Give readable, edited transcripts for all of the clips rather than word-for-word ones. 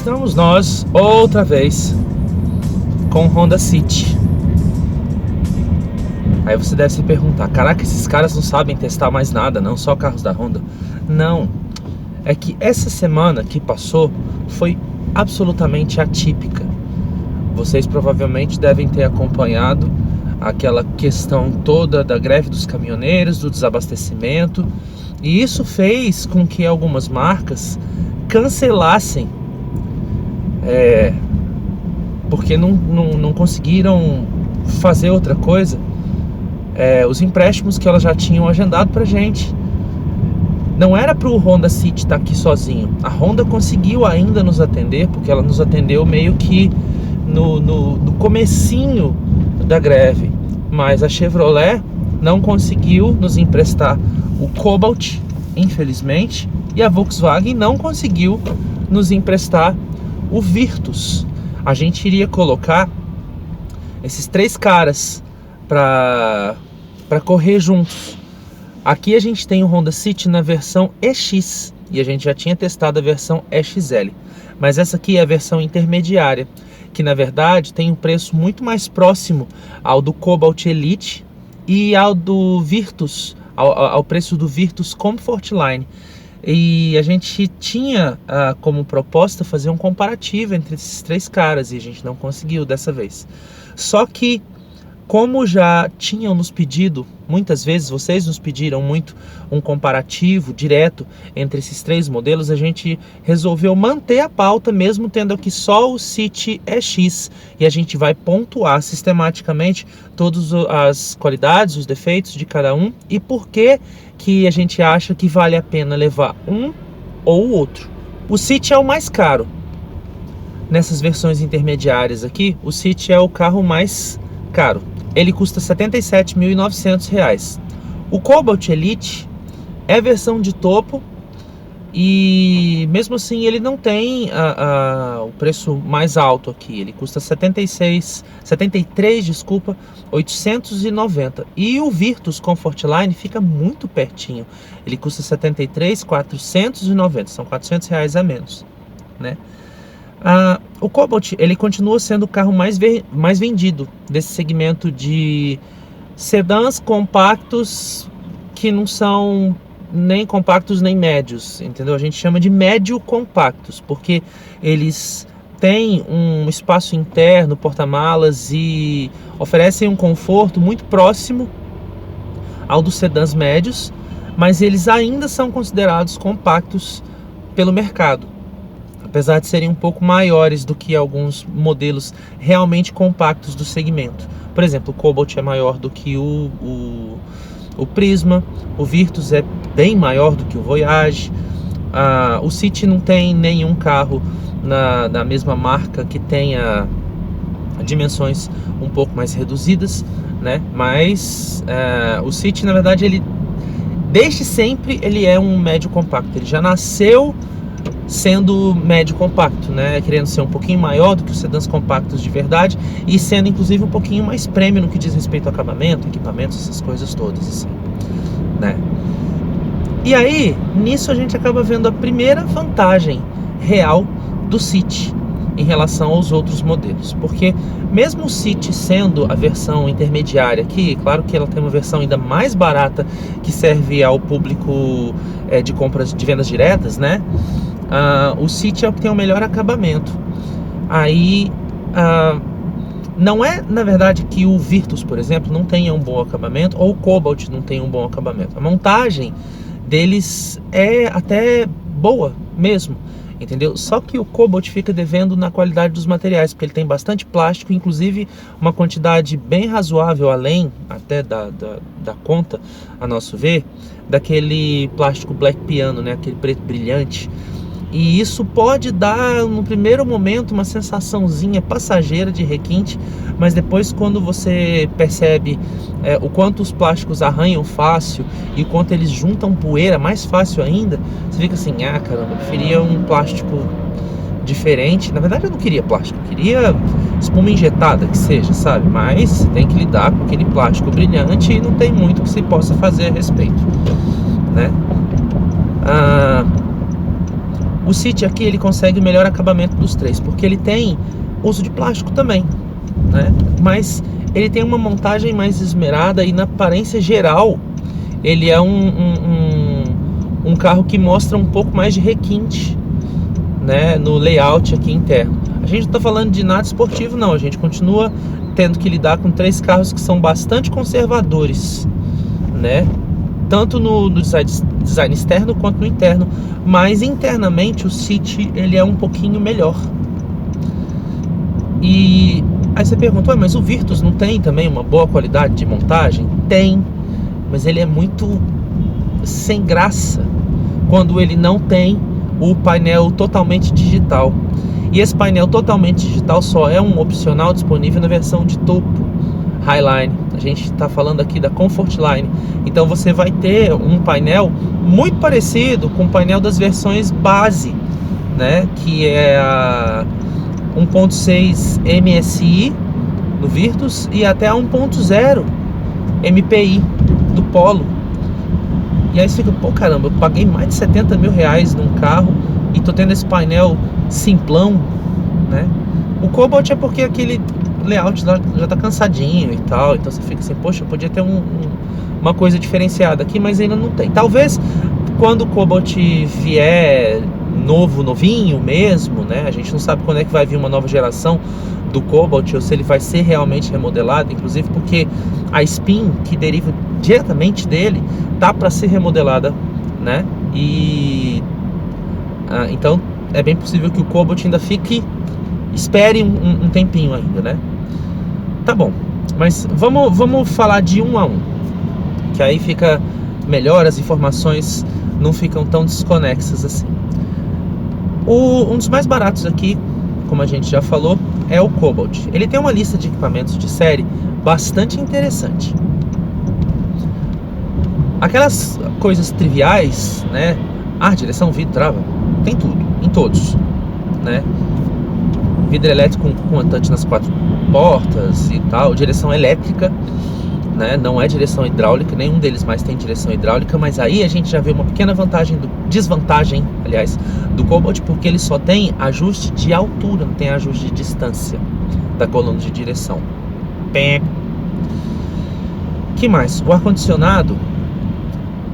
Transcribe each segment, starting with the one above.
estamos nós outra vez com o Honda City. Aí você deve se perguntar, caraca, esses caras não sabem testar mais nada, não só carros da Honda. Não, é que essa semana que passou foi absolutamente atípica. Vocês provavelmente devem ter acompanhado aquela questão toda da greve dos caminhoneiros, do desabastecimento, e isso fez com que algumas marcas cancelassem, porque não conseguiram fazer outra coisa, os empréstimos que elas já tinham agendado pra gente. Não era para o Honda City estar aqui sozinho. A Honda conseguiu ainda nos atender, porque ela nos atendeu meio que no comecinho da greve, mas a Chevrolet não conseguiu nos emprestar o Cobalt, infelizmente, e a Volkswagen não conseguiu nos emprestar o Virtus. A gente iria colocar esses três caras para correr juntos. Aqui a gente tem o Honda City na versão EX e a gente já tinha testado a versão EXL, mas essa aqui é a versão intermediária, que na verdade tem um preço muito mais próximo ao do Cobalt Elite e ao do Virtus, ao preço do Virtus Comfortline. E a gente tinha como proposta fazer um comparativo entre esses três caras e a gente não conseguiu dessa vez. Só que, como já tinham nos pedido, muitas vezes vocês nos pediram muito um comparativo direto entre esses três modelos, a gente resolveu manter a pauta mesmo tendo aqui só o City EX, e a gente vai pontuar sistematicamente todas as qualidades, os defeitos de cada um e por que a gente acha que vale a pena levar um ou o outro. O City é o mais caro. Nessas versões intermediárias aqui, o City é o carro mais caro. Ele custa R$ 77.900. O Cobalt Elite é a versão de topo e mesmo assim ele não tem o preço mais alto aqui. Ele custa 890. E o Virtus Comfortline fica muito pertinho. Ele custa 73.490. São R$ 400 a menos, né? O Cobalt, ele continua sendo o carro mais vendido desse segmento de sedãs compactos que não são nem compactos nem médios, entendeu? A gente chama de médio compactos, porque eles têm um espaço interno, porta-malas e oferecem um conforto muito próximo ao dos sedãs médios, mas eles ainda são considerados compactos pelo mercado, apesar de serem um pouco maiores do que alguns modelos realmente compactos do segmento. Por exemplo, o Cobalt é maior do que o Prisma, o Virtus é bem maior do que o Voyage, o City não tem nenhum carro da mesma marca que tenha dimensões um pouco mais reduzidas, né? Mas o City, na verdade, ele desde sempre ele é um médio compacto. Ele já nasceu sendo médio compacto, né? Querendo ser um pouquinho maior do que os sedãs compactos de verdade e sendo inclusive um pouquinho mais premium no que diz respeito ao acabamento, equipamentos, essas coisas todas, assim, né? E aí, nisso a gente acaba vendo a primeira vantagem real do City em relação aos outros modelos, porque mesmo o City sendo a versão intermediária aqui, claro que ela tem uma versão ainda mais barata que serve ao público de compras, de vendas diretas, né? O City é o que tem o melhor acabamento. Aí não é, na verdade, que o Virtus, por exemplo, não tenha um bom acabamento, ou o Cobalt não tenha um bom acabamento. A montagem deles é até boa mesmo, entendeu? Só que o Cobalt fica devendo na qualidade dos materiais, porque ele tem bastante plástico, inclusive uma quantidade bem razoável, além até da conta, a nosso ver, daquele plástico Black Piano, né? Aquele preto brilhante. E isso pode dar, no primeiro momento, uma sensaçãozinha passageira de requinte, mas depois, quando você percebe o quanto os plásticos arranham fácil e o quanto eles juntam poeira mais fácil ainda, você fica assim, caramba, eu preferia um plástico diferente. Na verdade, eu não queria plástico, eu queria espuma injetada, que seja, sabe? Mas tem que lidar com aquele plástico brilhante e não tem muito que se possa fazer a respeito, né? O City aqui ele consegue o melhor acabamento dos três, porque ele tem uso de plástico também, né? Mas ele tem uma montagem mais esmerada e na aparência geral ele é um carro que mostra um pouco mais de requinte, né, no layout aqui interno. A gente não está falando de nada esportivo não, a gente continua tendo que lidar com três carros que são bastante conservadores, né? Tanto no design externo quanto no interno, mas internamente o City ele é um pouquinho melhor. E aí você pergunta, mas o Virtus não tem também uma boa qualidade de montagem? Tem, mas ele é muito sem graça quando ele não tem o painel totalmente digital. E esse painel totalmente digital só é um opcional disponível na versão de topo, Highline. A gente está falando aqui da Comfortline. Então você vai ter um painel muito parecido com o painel das versões base, né? Que é a 1.6 MSI no Virtus e até a 1.0 MPI do Polo. E aí você fica, pô, caramba, eu paguei mais de 70 mil reais num carro e tô tendo esse painel simplão, né? O Cobalt é porque aquele layout já tá cansadinho e tal, então você fica assim, poxa, podia ter uma coisa diferenciada aqui, mas ainda não tem. Talvez quando o Cobalt vier novinho mesmo, né? A gente não sabe quando é que vai vir uma nova geração do Cobalt ou se ele vai ser realmente remodelado, inclusive porque a Spin, que deriva diretamente dele, tá para ser remodelada, né? E então é bem possível que o Cobalt ainda espere um tempinho ainda, né? Tá bom, mas vamos falar de um a um, que aí fica melhor, as informações não ficam tão desconexas assim. Um dos mais baratos aqui, como a gente já falou, é o Cobalt. Ele tem uma lista de equipamentos de série bastante interessante. Aquelas coisas triviais, né? Direção, vidro, trava, tem tudo, em todos, né? Vidro elétrico com touch nas 4 portas e tal, direção elétrica, né? Não é direção hidráulica, nenhum deles mais tem direção hidráulica, mas aí a gente já vê uma pequena desvantagem, aliás, do Cobalt, porque ele só tem ajuste de altura, não tem ajuste de distância da coluna de direção. Que mais? O ar-condicionado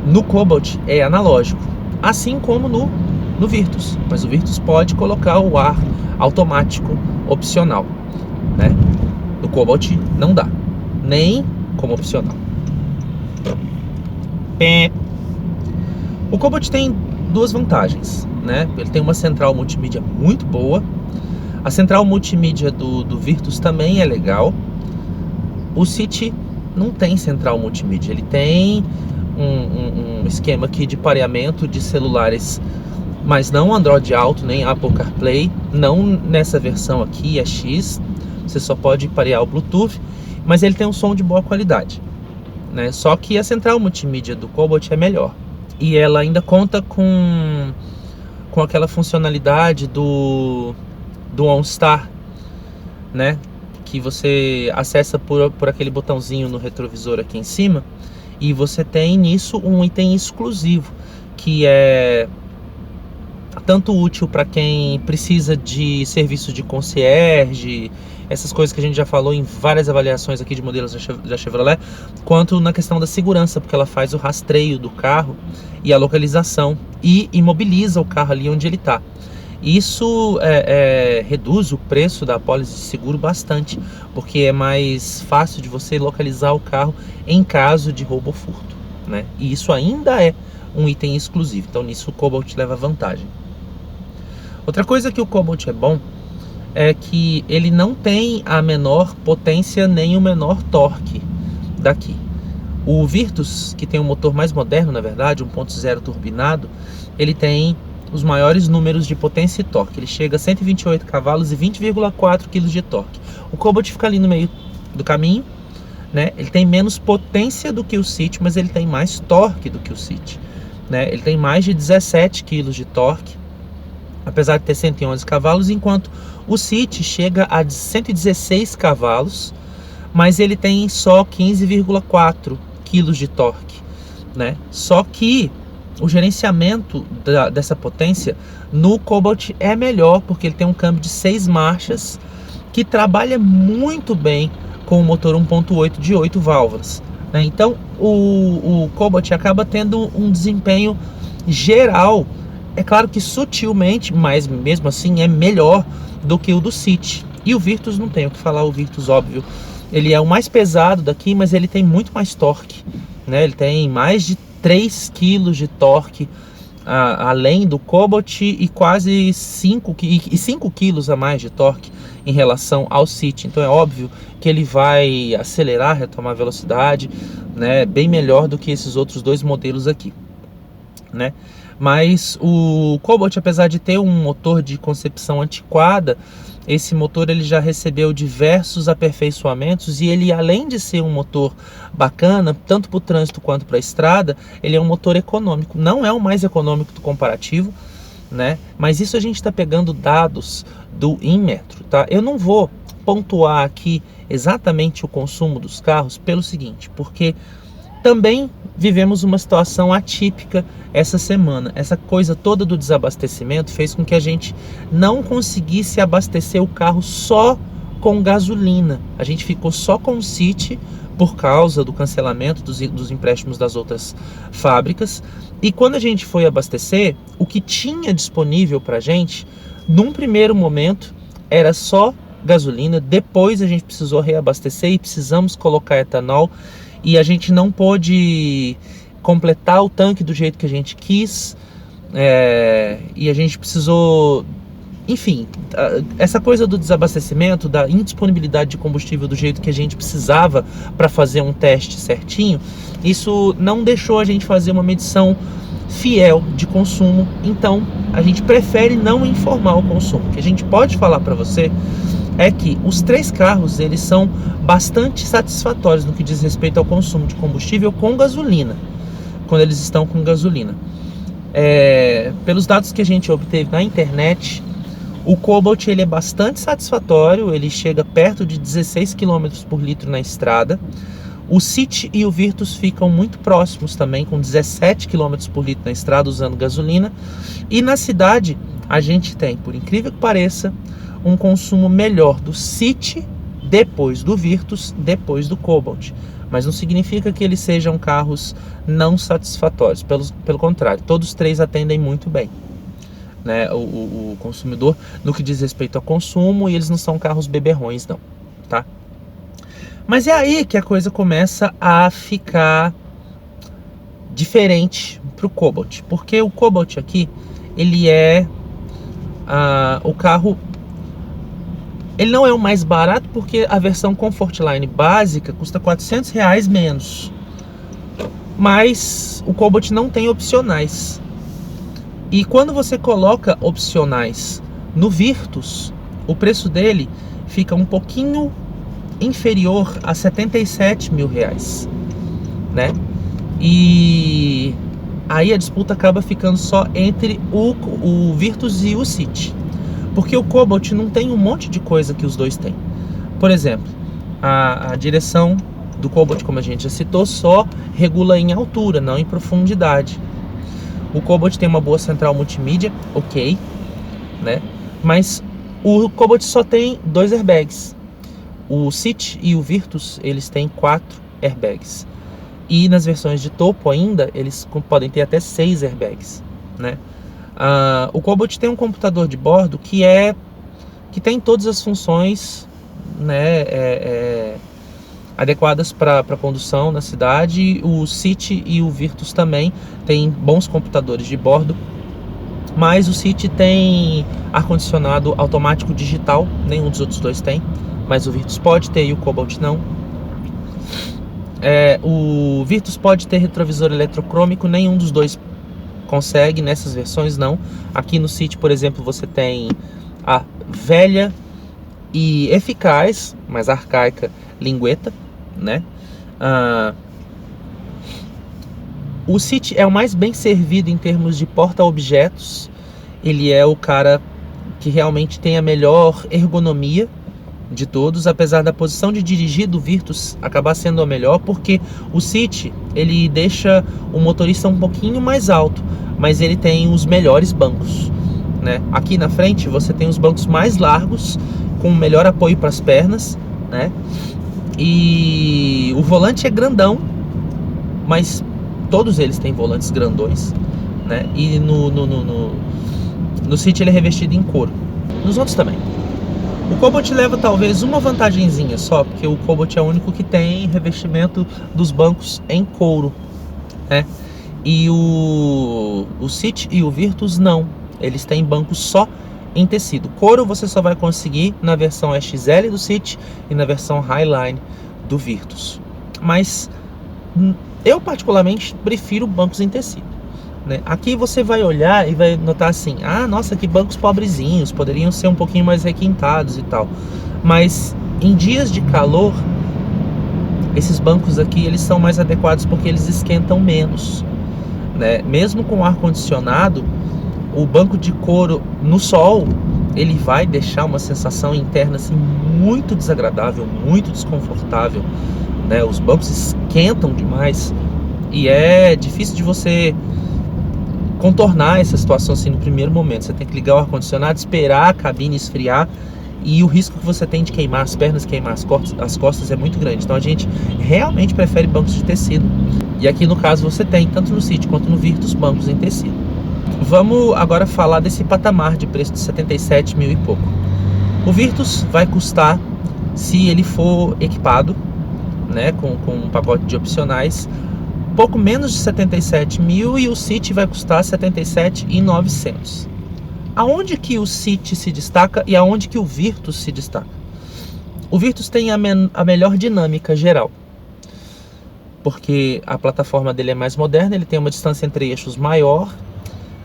no Cobalt é analógico, assim como no Virtus, mas o Virtus pode colocar o ar automático opcional, né? No Cobalt não dá, nem como opcional. O Cobalt tem duas vantagens, né? Ele tem uma central multimídia muito boa. A central multimídia do Virtus também é legal. O City não tem central multimídia, ele tem um esquema aqui de pareamento de celulares, mas não Android Auto nem Apple CarPlay, não nessa versão aqui, é X, você só pode parear o Bluetooth, mas ele tem um som de boa qualidade, né? Só que a central multimídia do Cobalt é melhor, e ela ainda conta com aquela funcionalidade do OnStar, né? Que você acessa por aquele botãozinho no retrovisor aqui em cima, e você tem nisso um item exclusivo, que é tanto útil para quem precisa de serviço de concierge, essas coisas que a gente já falou em várias avaliações aqui de modelos da Chevrolet, quanto na questão da segurança, porque ela faz o rastreio do carro e a localização e imobiliza o carro ali onde ele está. Isso reduz o preço da apólice de seguro bastante, porque é mais fácil de você localizar o carro em caso de roubo ou furto, né? E isso ainda é um item exclusivo, então nisso o Cobalt leva vantagem. Outra coisa que o Cobalt é bom é que ele não tem a menor potência nem o menor torque daqui. O Virtus, que tem um motor mais moderno, na verdade, 1.0 turbinado, ele tem os maiores números de potência e torque. Ele chega a 128 cavalos e 20,4 kg de torque. O Cobalt fica ali no meio do caminho, né? Ele tem menos potência do que o City, mas ele tem mais torque do que o City, né? Ele tem mais de 17 kg de torque, apesar de ter 111 cavalos, enquanto o City chega a 116 cavalos, mas ele tem só 15,4 kg de torque, né? Só que o gerenciamento dessa potência no Cobalt é melhor, porque ele tem um câmbio de 6 marchas que trabalha muito bem com o motor 1.8 de 8 válvulas, né? Então o Cobalt acaba tendo um desempenho geral, é claro que sutilmente, mas mesmo assim é melhor do que o do City. E o Virtus não tem o que falar, o Virtus, óbvio, ele é o mais pesado daqui, mas ele tem muito mais torque, né? Ele tem mais de 3 kg de torque além do Cobalt e quase 5 kg a mais de torque em relação ao City. Então é óbvio que ele vai acelerar, retomar velocidade, né, bem melhor do que esses outros dois modelos aqui, né? Mas o Cobalt, apesar de ter um motor de concepção antiquada, esse motor ele já recebeu diversos aperfeiçoamentos e ele, além de ser um motor bacana, tanto para o trânsito quanto para a estrada, ele é um motor econômico. Não é o mais econômico do comparativo, né? Mas isso a gente está pegando dados do Inmetro, tá? Eu não vou pontuar aqui exatamente o consumo dos carros pelo seguinte, porque também vivemos uma situação atípica essa semana. Essa coisa toda do desabastecimento fez com que a gente não conseguisse abastecer o carro só com gasolina. A gente ficou só com o City por causa do cancelamento dos empréstimos das outras fábricas. E quando a gente foi abastecer, o que tinha disponível para a gente, num primeiro momento, era só gasolina. Depois a gente precisou reabastecer e precisamos colocar etanol. E a gente não pôde completar o tanque do jeito que a gente quis, e a gente precisou, enfim, essa coisa do desabastecimento, da indisponibilidade de combustível do jeito que a gente precisava para fazer um teste certinho, isso não deixou a gente fazer uma medição fiel de consumo. Então a gente prefere não informar o consumo. O que a gente pode falar para você é que os 3 carros eles são bastante satisfatórios no que diz respeito ao consumo de combustível com gasolina, quando eles estão com gasolina. Pelos dados que a gente obteve na internet, o Cobalt ele é bastante satisfatório, ele chega perto de 16 km por litro na estrada. O City e o Virtus ficam muito próximos também, com 17 km por litro na estrada usando gasolina. E na cidade a gente tem, por incrível que pareça, um consumo melhor do City, depois do Virtus, depois do Cobalt. Mas não significa que eles sejam carros não satisfatórios. Pelo contrário, todos 3 atendem muito bem, né, o consumidor no que diz respeito ao consumo, e eles não são carros beberrões não, tá? Mas é aí que a coisa começa a ficar diferente para o Cobalt, porque o Cobalt aqui, ele é o carro. Ele não é o mais barato, porque a versão Comfortline básica custa R$400 menos. Mas o Cobalt não tem opcionais. E quando você coloca opcionais no Virtus, o preço dele fica um pouquinho inferior a R$77 mil, né? E aí a disputa acaba ficando só entre o Virtus e o City. Porque o Cobalt não tem um monte de coisa que os dois têm. Por exemplo, a direção do Cobalt, como a gente já citou, só regula em altura, não em profundidade. O Cobalt tem uma boa central multimídia, ok, né? Mas o Cobalt só tem 2 airbags. O City e o Virtus, eles têm 4 airbags. E nas versões de topo ainda, eles podem ter até 6 airbags, né? O Cobalt tem um computador de bordo que tem todas as funções, né, adequadas para condução na cidade. O City e o Virtus também têm bons computadores de bordo, mas o City tem ar-condicionado automático digital, nenhum dos outros dois tem, mas o Virtus pode ter e o Cobalt não. O Virtus pode ter retrovisor eletrocrômico, nenhum dos dois consegue, nessas versões não. Aqui no City, por exemplo, você tem a velha e eficaz, mas arcaica, lingueta, né? O City é o mais bem servido em termos de porta-objetos. Ele é o cara que realmente tem a melhor ergonomia, de todos, apesar da posição de dirigir do Virtus acabar sendo a melhor, porque o City, ele deixa o motorista um pouquinho mais alto, mas ele tem os melhores bancos, né? Aqui na frente você tem os bancos mais largos, com melhor apoio para as pernas, né? E o volante é grandão, mas todos eles têm volantes grandões, né? E no City ele é revestido em couro. Nos outros também. O Cobalt leva talvez uma vantagenzinha só, porque o Cobalt é o único que tem revestimento dos bancos em couro, né? E o City e o Virtus não. Eles têm bancos só em tecido. Couro você só vai conseguir na versão XL do City e na versão Highline do Virtus. Mas eu particularmente prefiro bancos em tecido, né? Aqui você vai olhar e vai notar assim, ah, nossa, que bancos pobrezinhos, poderiam ser um pouquinho mais requintados e tal. Mas em dias de calor, esses bancos aqui, eles são mais adequados porque eles esquentam menos, né? Mesmo com ar-condicionado, o banco de couro no sol, ele vai deixar uma sensação interna assim, muito desagradável, muito desconfortável, né? Os bancos esquentam demais e é difícil de você contornar essa situação assim no primeiro momento. Você tem que ligar o ar-condicionado, esperar a cabine esfriar, e o risco que você tem de queimar as pernas, queimar as costas é muito grande. Então a gente realmente prefere bancos de tecido, e aqui no caso você tem, tanto no City quanto no Virtus, bancos em tecido. Vamos agora falar desse patamar de preço de 77 mil e pouco. O Virtus vai custar, se ele for equipado, né, com um pacote de opcionais, pouco menos de 77 mil, e o City vai custar 77.900. Aonde que o City se destaca e aonde que o Virtus se destaca? O Virtus tem a melhor dinâmica geral, porque a plataforma dele é mais moderna, ele tem uma distância entre eixos maior,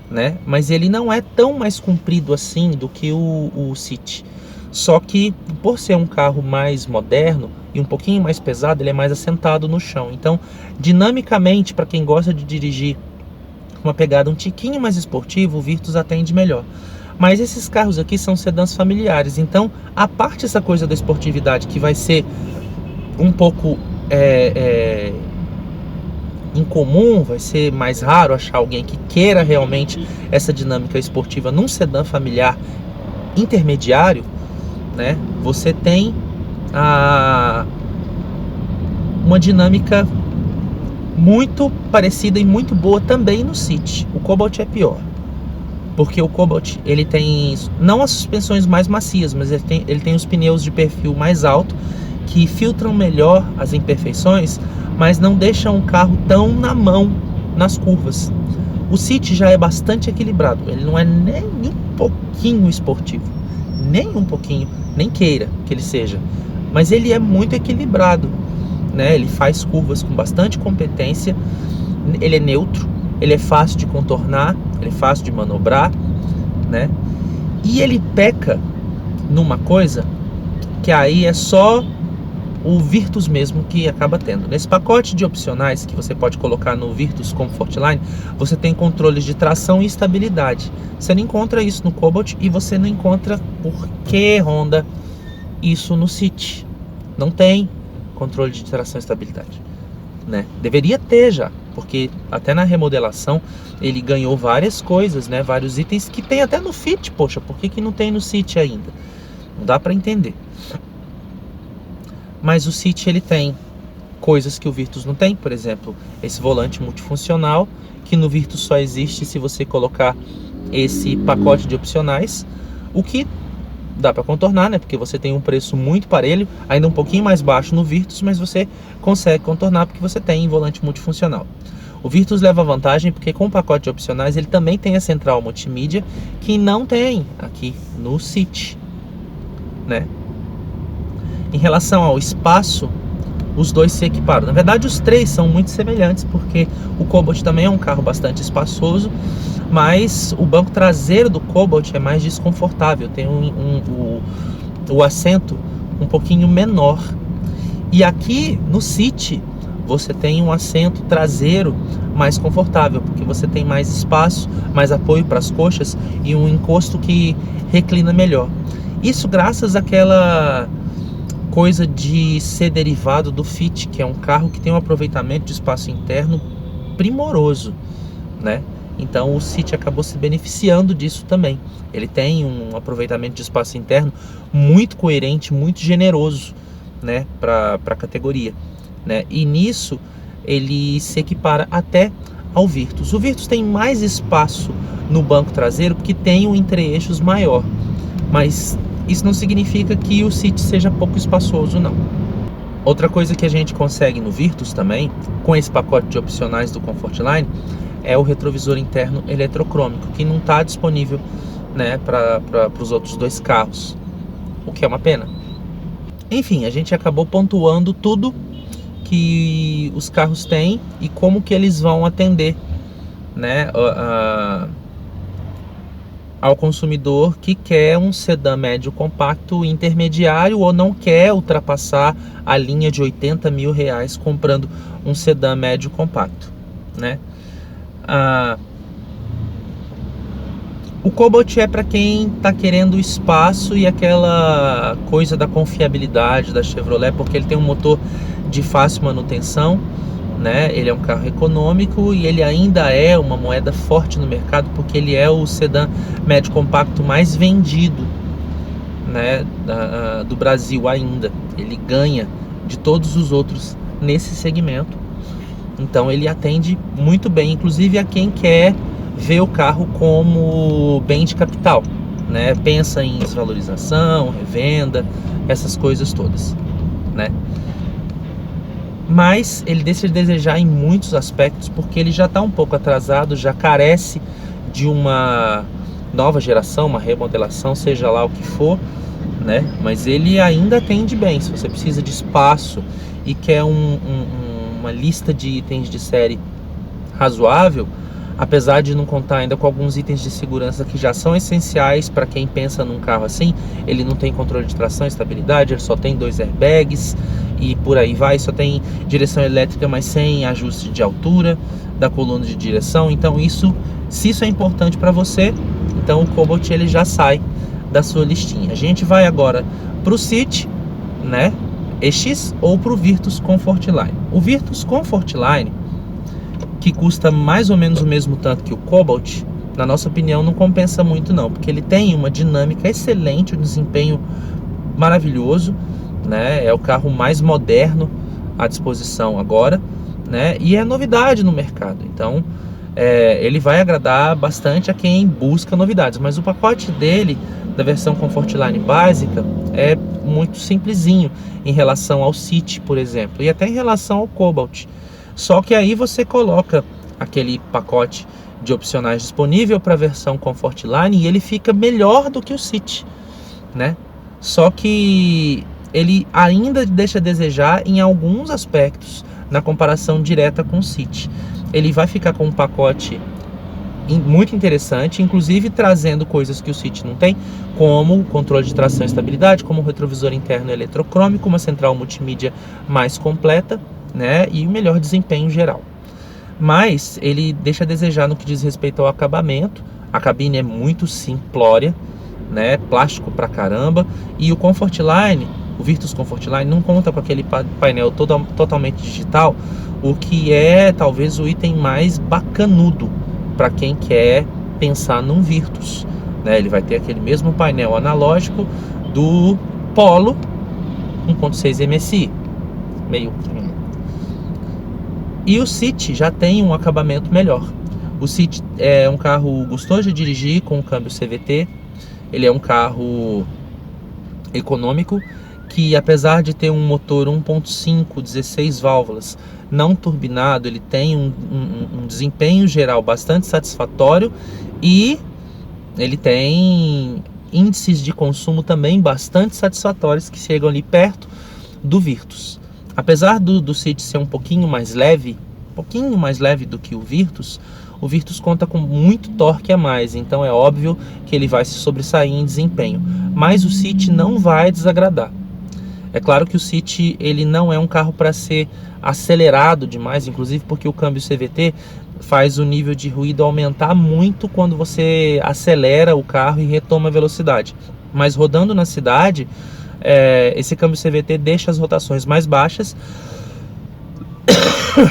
né? Mas ele não é tão mais comprido assim do que o City. Só que, por ser um carro mais moderno e um pouquinho mais pesado, ele é mais assentado no chão. Então, dinamicamente, para quem gosta de dirigir com uma pegada um tiquinho mais esportiva, o Virtus atende melhor. Mas esses carros aqui são sedãs familiares. Então, a parte dessa coisa da esportividade, que vai ser um pouco incomum, vai ser mais raro achar alguém que queira realmente essa dinâmica esportiva num sedã familiar intermediário, né? Você tem uma dinâmica muito parecida e muito boa também no City. O Cobalt é pior, porque o Cobalt, ele tem não as suspensões mais macias, mas ele tem os pneus de perfil mais alto, que filtram melhor as imperfeições, mas não deixam o carro tão na mão nas curvas. O City já é bastante equilibrado, ele não é nem um pouquinho esportivo, nem um pouquinho, nem queira que ele seja, mas ele é muito equilibrado, né? Ele faz curvas com bastante competência, ele é neutro, ele é fácil de contornar, ele é fácil de manobrar, né? E ele peca numa coisa que aí é só o Virtus mesmo que acaba tendo. Nesse pacote de opcionais que você pode colocar no Virtus Comfortline, você tem controles de tração e estabilidade. Você não encontra isso no Cobalt, e você não encontra, por que, Honda, isso no City. Não tem controle de tração e estabilidade, né? Deveria ter já, porque até na remodelação ele ganhou várias coisas, né? Vários itens que tem até no Fit. Poxa, por que não tem no City ainda? Não dá para entender. Mas o City, ele tem coisas que o Virtus não tem, por exemplo, esse volante multifuncional, que no Virtus só existe se você colocar esse pacote de opcionais, o que dá para contornar, né? Porque você tem um preço muito parelho, ainda um pouquinho mais baixo no Virtus, mas você consegue contornar porque você tem volante multifuncional. O Virtus leva vantagem porque com o pacote de opcionais ele também tem a central multimídia, que não tem aqui no City, né? Em relação ao espaço, os dois se equiparam. Na verdade, os três são muito semelhantes, porque o Cobalt também é um carro bastante espaçoso, mas o banco traseiro do Cobalt é mais desconfortável, tem o assento um pouquinho menor. E aqui no City você tem um assento traseiro mais confortável, porque você tem mais espaço, mais apoio para as coxas e um encosto que reclina melhor. Isso graças àquela coisa de ser derivado do Fit, que é um carro que tem um aproveitamento de espaço interno primoroso, né? Então o City acabou se beneficiando disso também. Ele tem um aproveitamento de espaço interno muito coerente, muito generoso, né, para a categoria, né? E nisso ele se equipara até ao Virtus. O Virtus tem mais espaço no banco traseiro porque tem um entre-eixos maior, mas isso não significa que o City seja pouco espaçoso, não. Outra coisa que a gente consegue no Virtus também, com esse pacote de opcionais do Comfortline, é o retrovisor interno eletrocrômico, que não está disponível, né, para os outros dois carros, o que é uma pena. Enfim, a gente acabou pontuando tudo que os carros têm e como que eles vão atender, né, ao consumidor que quer um sedã médio compacto intermediário ou não quer ultrapassar a linha de R$80 mil comprando um sedã médio compacto, né? O Cobalt é para quem está querendo espaço e aquela coisa da confiabilidade da Chevrolet, porque ele tem um motor de fácil manutenção, né? Ele é um carro econômico e ele ainda é uma moeda forte no mercado, porque ele é o sedã médio compacto mais vendido, né, do Brasil ainda. Ele ganha de todos os outros nesse segmento. Então ele atende muito bem, inclusive a quem quer ver o carro como bem de capital, né? Pensa em desvalorização, revenda, essas coisas todas, né? Mas ele deixa de desejar em muitos aspectos, porque ele já está um pouco atrasado, já carece de uma nova geração, uma remodelação, seja lá o que for, né? Mas ele ainda atende bem. Se você precisa de espaço e quer uma lista de itens de série razoável, apesar de não contar ainda com alguns itens de segurança que já são essenciais para quem pensa num carro assim, ele não tem controle de tração e estabilidade, ele só tem 2 airbags e por aí vai, só tem direção elétrica, mas sem ajuste de altura da coluna de direção. Então se isso é importante para você, então o Cobalt ele já sai da sua listinha. A gente vai agora para o City, né, EX, ou para o Virtus Comfortline. O Virtus Comfortline, que custa mais ou menos o mesmo tanto que o Cobalt, na nossa opinião não compensa muito não, porque ele tem uma dinâmica excelente, um desempenho maravilhoso, né? É o carro mais moderno à disposição agora, né? E é novidade no mercado, então ele vai agradar bastante a quem busca novidades, mas o pacote dele, da versão Comfortline básica, é muito simplesinho em relação ao City, por exemplo, e até em relação ao Cobalt. Só que aí você coloca aquele pacote de opcionais disponível para a versão Comfortline e ele fica melhor do que o City, né? Só que ele ainda deixa a desejar em alguns aspectos na comparação direta com o City. Ele vai ficar com um pacote muito interessante, inclusive trazendo coisas que o City não tem, como controle de tração e estabilidade, como retrovisor interno eletrocrômico, uma central multimídia mais completa, né, e o melhor desempenho geral. Mas ele deixa a desejar no que diz respeito ao acabamento. A cabine é muito simplória, né, plástico pra caramba, e o Comfortline, o Virtus Comfortline, não conta com aquele painel totalmente digital, o que é talvez o item mais bacanudo para quem quer pensar num Virtus, né? Ele vai ter aquele mesmo painel analógico do Polo 1.6 MSI, meio. E o City já tem um acabamento melhor. O City é um carro gostoso de dirigir, com um câmbio CVT. Ele é um carro econômico que, apesar de ter um motor 1.5, 16 válvulas, não turbinado, ele tem um desempenho geral bastante satisfatório e ele tem índices de consumo também bastante satisfatórios que chegam ali perto do Virtus. Apesar do City ser um pouquinho mais leve do que o Virtus conta com muito torque a mais, então é óbvio que ele vai se sobressair em desempenho, mas o City não vai desagradar. É claro que o City ele não é um carro para ser acelerado demais, inclusive porque o câmbio CVT faz o nível de ruído aumentar muito quando você acelera o carro e retoma a velocidade. Mas rodando na cidade, esse câmbio CVT deixa as rotações mais baixas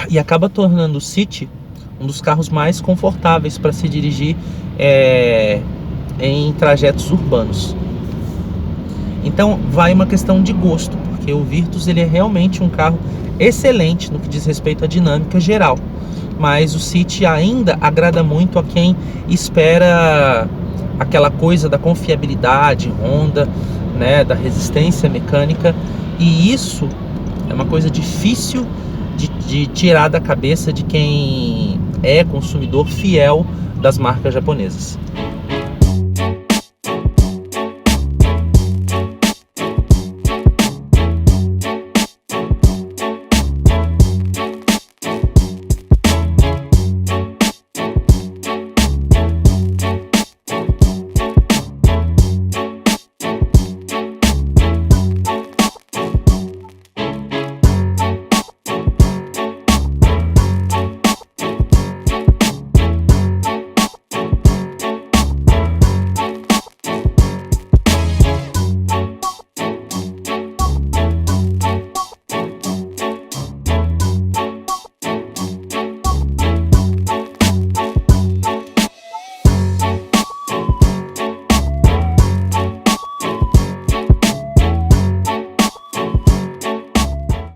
e acaba tornando o City um dos carros mais confortáveis para se dirigir em trajetos urbanos. Então vai uma questão de gosto, porque o Virtus ele é realmente um carro excelente no que diz respeito à dinâmica geral, mas o City ainda agrada muito a quem espera aquela coisa da confiabilidade Honda, né, da resistência mecânica, e isso é uma coisa difícil de tirar da cabeça de quem é consumidor fiel das marcas japonesas.